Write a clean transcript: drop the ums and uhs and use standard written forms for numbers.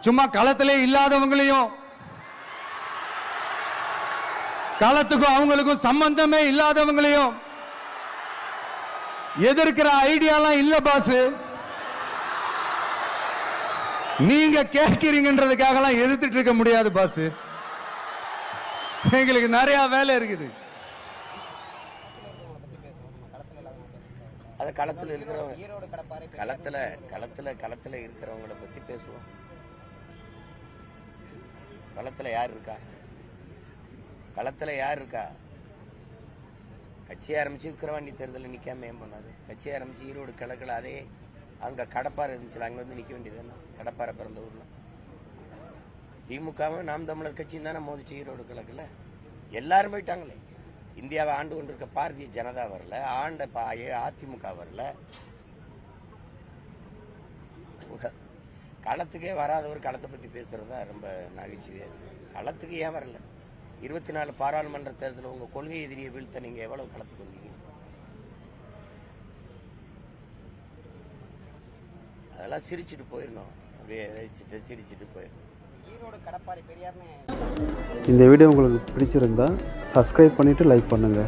சும்மா களத்திலே இல்லாதவங்களையும், களத்துக்கும் அவங்களுக்கும் சம்பந்தமே இல்லாதவங்களையும் எதிர்க்கிற ஐடியாலாம் இல்ல பாஸ். நீங்க கேட்கிறீங்கன்றதுக்காக எதிர்த்துட்டு இருக்க முடியாது பாஸ். எங்களுக்கு நிறைய வேலை இருக்குது. அது களத்தில் இருக்கிறவங்க, களத்தில் இருக்கிறவங்கள பத்தி பேசுவோம். களத்தில் யார் இருக்கா? கட்சி ஆரம்பிச்சு விக்கிரவாண்டி தேர்தலில் நிக்காம ஏன் பண்ணாரு? கட்சி ஆரம்பிச்சு ஈரோடு கிழக்குல அதே அங்க கடப்பாறை இருந்துச்சு, அங்க வந்து நிக்க வேண்டியது. கடப்பாறை பிறந்த ஊர்ல திமுகவும் நாம் தமிழர் கட்சியும் தானே மோதிச்சு ஈரோடு கிழக்குல. எல்லாரும் போயிட்டாங்களே. இந்தியாவை ஆண்டு கொண்டிருக்க பாரதிய ஜனதா வரல, ஆண்ட அதிமுக வரல. களத்துக்கே வராதவர் களத்தை பத்தி பேசுறதா ரொம்ப நகைச்சுவையா இருக்கு. களத்துக்கு ஏன் வரல? 24 பாராளுமன்ற தேர்தலில் உங்க கொள்கை எதிரியை வீழ்த்த நீங்க எவ்வளவு களத்துக்கு வந்தீங்க? அதெல்லாம் சிரிச்சுட்டு போயிடணும். அப்படியே சிரிச்சுட்டு போயிடணும். இந்த வீடியோ உங்களுக்கு பிடிச்சிருந்தா சப்ஸ்கிரைப் பண்ணிட்டு லைக் பண்ணுங்க.